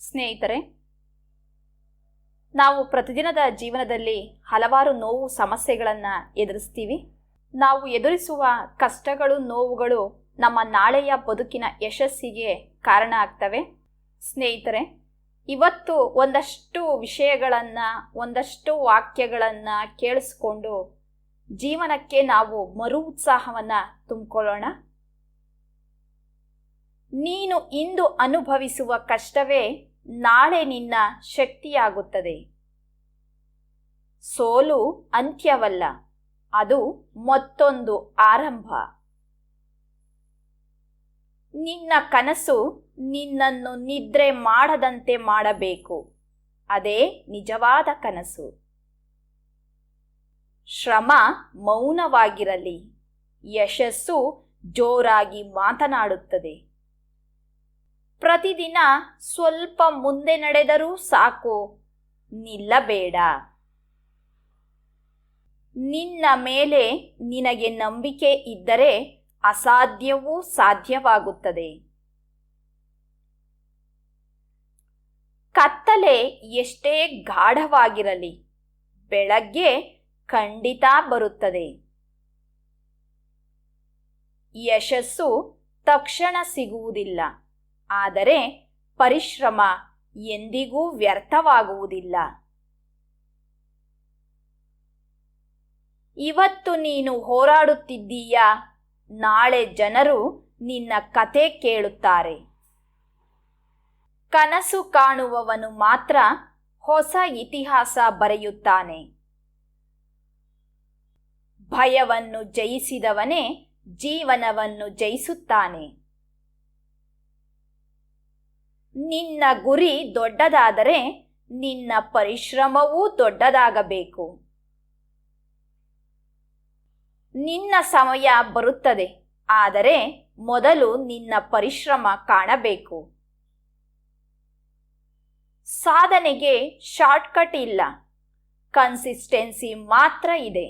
ಸ್ನೇಹಿತರೆ, ನಾವು ಪ್ರತಿದಿನದ ಜೀವನದಲ್ಲಿ ಹಲವಾರು ನೋವು ಸಮಸ್ಯೆಗಳನ್ನು ಎದುರಿಸ್ತೀವಿ. ನಾವು ಎದುರಿಸುವ ಕಷ್ಟಗಳು, ನೋವುಗಳು ನಮ್ಮ ನಾಳೆಯ ಬದುಕಿನ ಯಶಸ್ಸಿಗೆ ಕಾರಣ ಆಗ್ತವೆ. ಸ್ನೇಹಿತರೆ, ಇವತ್ತು ಒಂದಷ್ಟು ವಿಷಯಗಳನ್ನು, ಒಂದಷ್ಟು ವಾಕ್ಯಗಳನ್ನು ಕೇಳಿಸ್ಕೊಂಡು ಜೀವನಕ್ಕೆ ನಾವು ಮರು ಉತ್ಸಾಹವನ್ನು ತುಂಬಿಕೊಳ್ಳೋಣ. ನೀನು ಇಂದು ಅನುಭವಿಸುವ ಕಷ್ಟವೇ ನಾಳೆ ನಿನ್ನ ಶಕ್ತಿಯಾಗುತ್ತದೆ. ಸೋಲು ಅಂತ್ಯವಲ್ಲ, ಅದು ಮತ್ತೊಂದು ಆರಂಭ. ನಿನ್ನ ಕನಸು ನಿನ್ನನ್ನು ನಿದ್ರೆ ಮಾಡದಂತೆ ಮಾಡಬೇಕು. ಅದೇ ನಿಜವಾದ ಕನಸು. ಶ್ರಮ ಮೌನವಾಗಿರಲಿ, ಯಶಸ್ಸು ಜೋರಾಗಿ ಮಾತನಾಡುತ್ತದೆ. ಪ್ರತಿದಿನ ಸ್ವಲ್ಪ ಮುಂದೆ ನಡೆದರೂ ಸಾಕು, ನಿಲ್ಲಬೇಡ. ನಿನ್ನ ಮೇಲೆ ನಿನಗೆ ನಂಬಿಕೆ ಇದ್ದರೆ ಅಸಾಧ್ಯವೂ ಸಾಧ್ಯವಾಗುತ್ತದೆ. ಕತ್ತಲೆ ಎಷ್ಟೇ ಗಾಢವಾಗಿರಲಿ, ಬೆಳಗ್ಗೆ ಖಂಡಿತ ಬರುತ್ತದೆ. ಯಶಸ್ಸು ತಕ್ಷಣ ಸಿಗುವುದಿಲ್ಲ, ಆದರೆ ಪರಿಶ್ರಮ ಎಂದಿಗೂ ವ್ಯರ್ಥವಾಗುವುದಿಲ್ಲ. ಇವತ್ತು ನೀನು ಹೋರಾಡುತ್ತಿದ್ದೀಯಾ, ನಾಳೆ ಜನರು ನಿನ್ನ ಕತೆ ಕೇಳುತ್ತಾರೆ. ಕನಸು ಕಾಣುವವನು ಮಾತ್ರ ಹೊಸ ಇತಿಹಾಸ ಬರೆಯುತ್ತಾನೆ. ಭಯವನ್ನು ಜಯಿಸಿದವನೇ ಜೀವನವನ್ನು ಜಯಿಸುತ್ತಾನೆ. ನಿನ್ನ ಗುರಿ ದೊಡ್ಡದಾದರೆ ನಿನ್ನ ಪರಿಶ್ರಮವೂ ದೊಡ್ಡದಾಗಬೇಕು. ನಿನ್ನ ಸಮಯ ಬರುತ್ತದೆ, ಆದರೆ ಮೊದಲು ನಿನ್ನ ಪರಿಶ್ರಮ ಕಾಣಬೇಕು. ಸಾಧನೆಗೆ ಶಾರ್ಟ್ಕಟ್ ಇಲ್ಲ, ಕನ್ಸಿಸ್ಟೆನ್ಸಿ ಮಾತ್ರ ಇದೆ.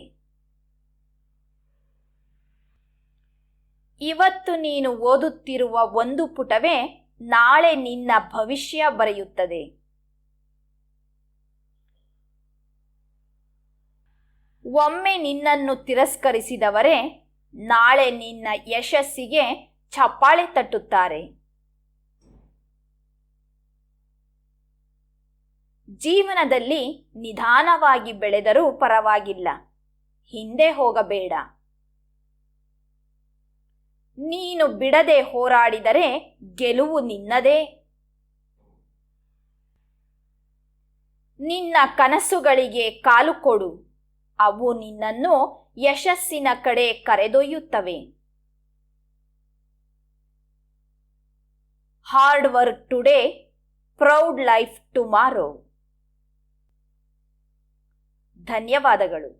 ಇವತ್ತು ನೀನು ಓದುತ್ತಿರುವ ಒಂದು ಪುಟವೇ ನಾಳೆ ನಿನ್ನ ಭವಿಷ್ಯ ಬರೆಯುತ್ತದೆ. ಒಮ್ಮೆ ನಿನ್ನನ್ನು ತಿರಸ್ಕರಿಸಿದವರೇ ನಾಳೆ ನಿನ್ನ ಯಶಸ್ಸಿಗೆ ಚಪ್ಪಾಳೆ ತಟ್ಟುತ್ತಾರೆ. ಜೀವನದಲ್ಲಿ ನಿಧಾನವಾಗಿ ಬೆಳೆದರೂ ಪರವಾಗಿಲ್ಲ, ಹಿಂದೆ ಹೋಗಬೇಡ. ನೀನು ಬಿಡದೆ ಹೋರಾಡಿದರೆ ಗೆಲುವು ನಿನ್ನದೇ. ನಿನ್ನ ಕನಸುಗಳಿಗೆ ಕಾಲು ಕೊಡು, ಅವು ನಿನ್ನನ್ನು ಯಶಸ್ಸಿನ ಕಡೆ ಕರೆದೊಯ್ಯುತ್ತವೆ. Hard work today, proud life tomorrow. ಧನ್ಯವಾದಗಳು.